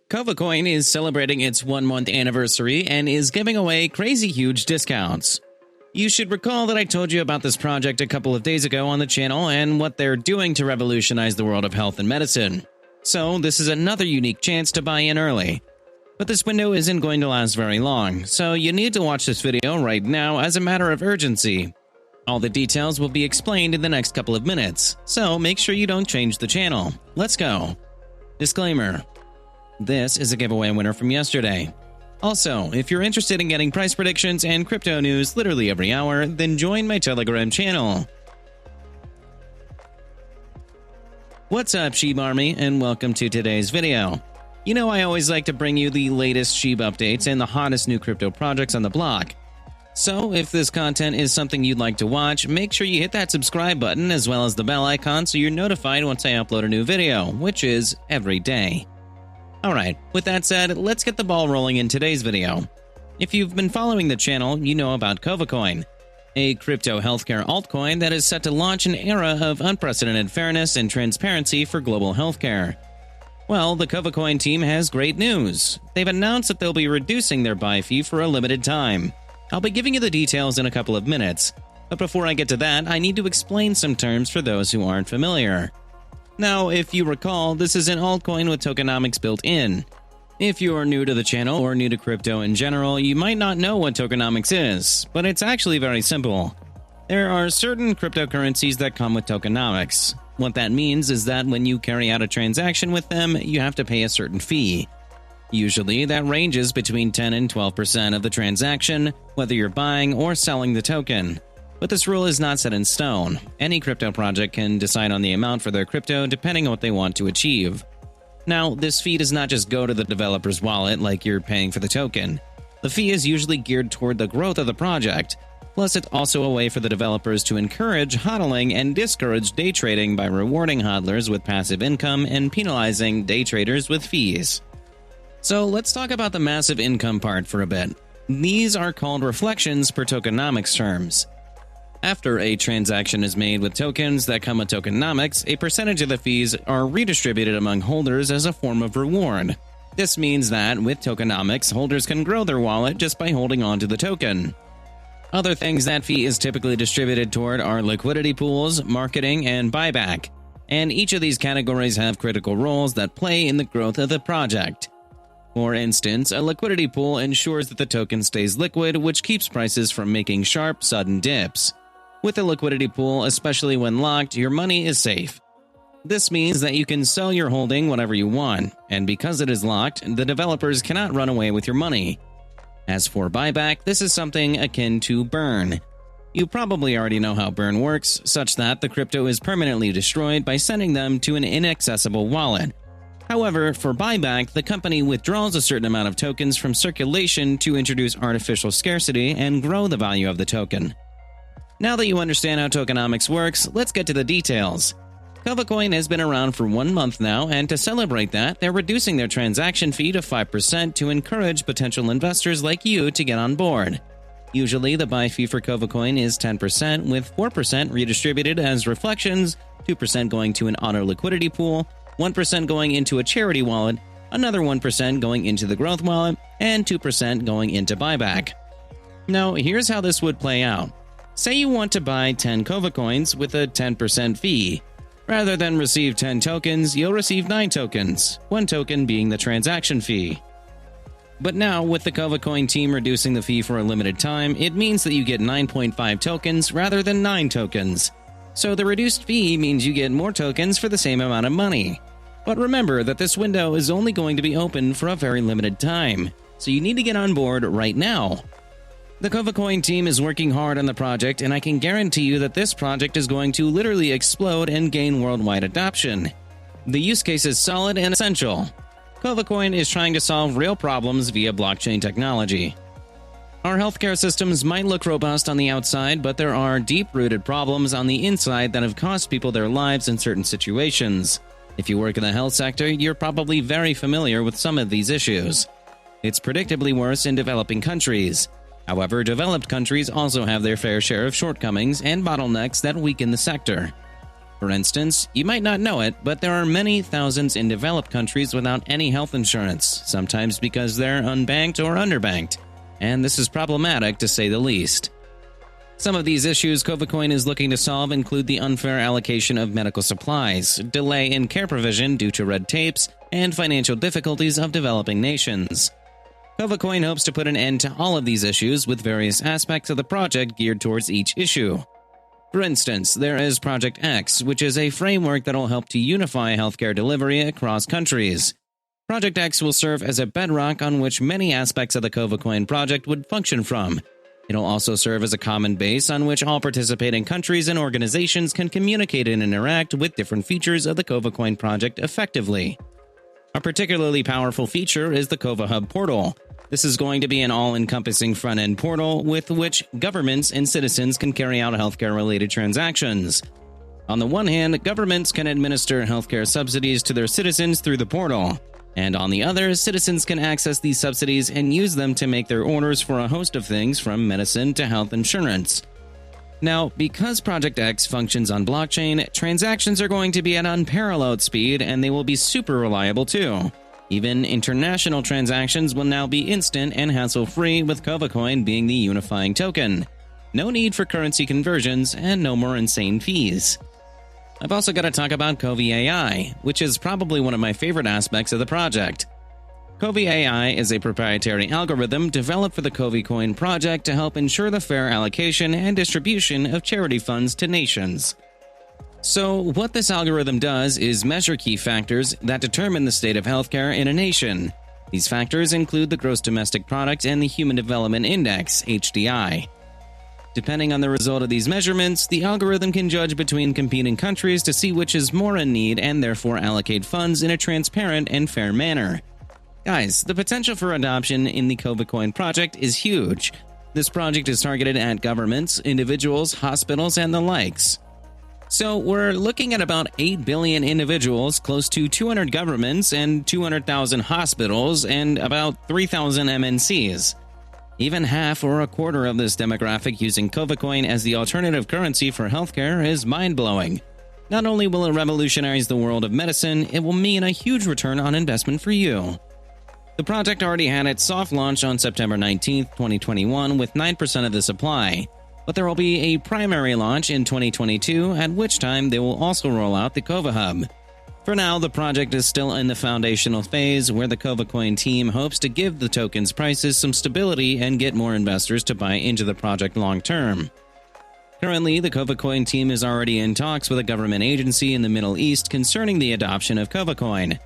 Kovacoin is celebrating its 1-month anniversary and is giving away crazy huge discounts. You should recall that I told you about this project a couple of days ago on the channel and what they're doing to revolutionize the world of health and medicine. So this is another unique chance to buy in early. But this window isn't going to last very long, so you need to watch this video right now as a matter of urgency. All the details will be explained in the next couple of minutes, so make sure you don't change the channel. Let's go. Disclaimer. This is a giveaway winner from yesterday. Also, if you're interested in getting price predictions and crypto news literally every hour, then join my Telegram channel. What's up, SHIB Army, and welcome to today's video. You know I always like to bring you the latest SHIB updates and the hottest new crypto projects on the block. So if this content is something you'd like to watch, make sure you hit that subscribe button as well as the bell icon so you're notified once I upload a new video, which is every day. Alright, with that said, let's get the ball rolling in today's video. If you've been following the channel, you know about Kovacoin, a crypto healthcare altcoin that is set to launch an era of unprecedented fairness and transparency for global healthcare. Well, the Kovacoin team has great news. They've announced that they'll be reducing their buy fee for a limited time. I'll be giving you the details in a couple of minutes, but before I get to that, I need to explain some terms for those who aren't familiar. Now, if you recall, this is an altcoin with tokenomics built in. If you are new to the channel or new to crypto in general, you might not know what tokenomics is, but it's actually very simple. There are certain cryptocurrencies that come with tokenomics. What that means is that when you carry out a transaction with them, you have to pay a certain fee. Usually, that ranges between 10 and 12% of the transaction, whether you're buying or selling the token. But this rule is not set in stone. Any crypto project can decide on the amount for their crypto depending on what they want to achieve. Now, this fee does not just go to the developer's wallet like you're paying for the token. The fee is usually geared toward the growth of the project. Plus, it's also a way for the developers to encourage hodling and discourage day trading by rewarding hodlers with passive income and penalizing day traders with fees. So let's talk about the massive income part for a bit. These are called reflections per tokenomics terms. After a transaction is made with tokens that come with tokenomics, a percentage of the fees are redistributed among holders as a form of reward. This means that, with tokenomics, holders can grow their wallet just by holding on to the token. Other things that fee is typically distributed toward are liquidity pools, marketing, and buyback, and each of these categories have critical roles that play in the growth of the project. For instance, a liquidity pool ensures that the token stays liquid, which keeps prices from making sharp, sudden dips. With a liquidity pool, especially when locked, your money is safe. This means that you can sell your holding whenever you want, and because it is locked, the developers cannot run away with your money. As for buyback, this is something akin to burn. You probably already know how burn works, such that the crypto is permanently destroyed by sending them to an inaccessible wallet. However, for buyback, the company withdraws a certain amount of tokens from circulation to introduce artificial scarcity and grow the value of the token. Now that you understand how tokenomics works, let's get to the details. Kovacoin has been around for 1 month now, and to celebrate that, they're reducing their transaction fee to 5% to encourage potential investors like you to get on board. Usually, the buy fee for Kovacoin is 10%, with 4% redistributed as reflections, 2% going to an auto liquidity pool, 1% going into a charity wallet, another 1% going into the growth wallet, and 2% going into buyback. Now, here's how this would play out. Say you want to buy 10 Kovacoins with a 10% fee. Rather than receive 10 tokens, you'll receive 9 tokens, 1 token being the transaction fee. But now, with the Kovacoin team reducing the fee for a limited time, it means that you get 9.5 tokens rather than 9 tokens. So the reduced fee means you get more tokens for the same amount of money. But remember that this window is only going to be open for a very limited time, so you need to get on board right now. The Kovacoin team is working hard on the project, and I can guarantee you that this project is going to literally explode and gain worldwide adoption. The use case is solid and essential. Kovacoin is trying to solve real problems via blockchain technology. Our healthcare systems might look robust on the outside, but there are deep-rooted problems on the inside that have cost people their lives in certain situations. If you work in the health sector, you're probably very familiar with some of these issues. It's predictably worse in developing countries. However, developed countries also have their fair share of shortcomings and bottlenecks that weaken the sector. For instance, you might not know it, but there are many thousands in developed countries without any health insurance, sometimes because they're unbanked or underbanked, and this is problematic to say the least. Some of these issues Kovacoin is looking to solve include the unfair allocation of medical supplies, delay in care provision due to red tapes, and financial difficulties of developing nations. Kovacoin hopes to put an end to all of these issues with various aspects of the project geared towards each issue. For instance, there is Project X, which is a framework that will help to unify healthcare delivery across countries. Project X will serve as a bedrock on which many aspects of the Kovacoin project would function from. It'll also serve as a common base on which all participating countries and organizations can communicate and interact with different features of the Kovacoin project effectively. A particularly powerful feature is the KovaHub portal. This is going to be an all-encompassing front-end portal with which governments and citizens can carry out healthcare-related transactions. On the one hand, governments can administer healthcare subsidies to their citizens through the portal, and on the other, citizens can access these subsidies and use them to make their orders for a host of things from medicine to health insurance. Now, because Project X functions on blockchain, transactions are going to be at unparalleled speed and they will be super reliable too. Even international transactions will now be instant and hassle-free, with Kovacoin being the unifying token. No need for currency conversions and no more insane fees. I've also got to talk about Kovi AI, which is probably one of my favorite aspects of the project. Kovi AI is a proprietary algorithm developed for the Covicoin project to help ensure the fair allocation and distribution of charity funds to nations. So, what this algorithm does is measure key factors that determine the state of healthcare in a nation. These factors include the Gross Domestic Product and the Human Development Index, HDI. Depending on the result of these measurements, the algorithm can judge between competing countries to see which is more in need and therefore allocate funds in a transparent and fair manner. Guys, the potential for adoption in the Kovicoin project is huge. This project is targeted at governments, individuals, hospitals, and the likes. So we're looking at about 8 billion individuals, close to 200 governments, and 200,000 hospitals, and about 3,000 MNCs. Even half or a quarter of this demographic using Kovacoin as the alternative currency for healthcare is mind-blowing. Not only will it revolutionize the world of medicine, it will mean a huge return on investment for you. The project already had its soft launch on September 19, 2021, with 9% of the supply. But there will be a primary launch in 2022, at which time they will also roll out the KovaHub. For now, the project is still in the foundational phase, where the Kovacoin team hopes to give the token's prices some stability and get more investors to buy into the project long-term. Currently, the Kovacoin team is already in talks with a government agency in the Middle East concerning the adoption of Kovacoin.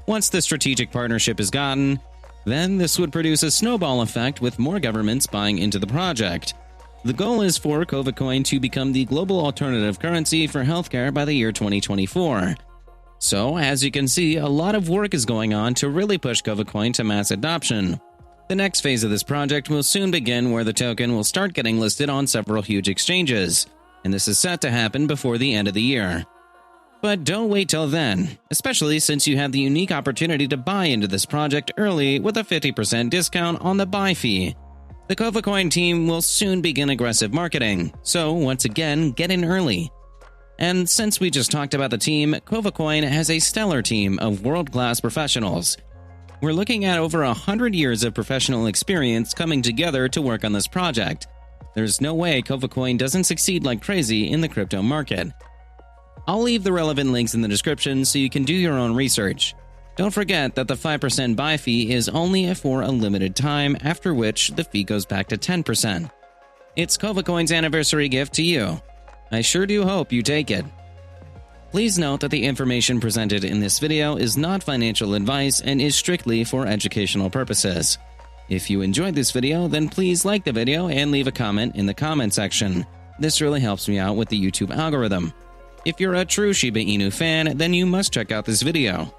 Once the strategic partnership is gotten, then this would produce a snowball effect with more governments buying into the project. The goal is for Kovacoin to become the global alternative currency for healthcare by the year 2024. So, as you can see, a lot of work is going on to really push Kovacoin to mass adoption. The next phase of this project will soon begin, where the token will start getting listed on several huge exchanges, and this is set to happen before the end of the year. But don't wait till then, especially since you have the unique opportunity to buy into this project early with a 50% discount on the buy fee. The Kovacoin team will soon begin aggressive marketing, so once again, get in early. And since we just talked about the team, Kovacoin has a stellar team of world-class professionals. We're looking at over 100 years of professional experience coming together to work on this project. There's no way Kovacoin doesn't succeed like crazy in the crypto market. I'll leave the relevant links in the description so you can do your own research. Don't forget that the 5% buy fee is only for a limited time, after which the fee goes back to 10%. It's Kovacoin's anniversary gift to you. I sure do hope you take it. Please note that the information presented in this video is not financial advice and is strictly for educational purposes. If you enjoyed this video, then please like the video and leave a comment in the comment section. This really helps me out with the YouTube algorithm. If you're a true Shiba Inu fan, then you must check out this video.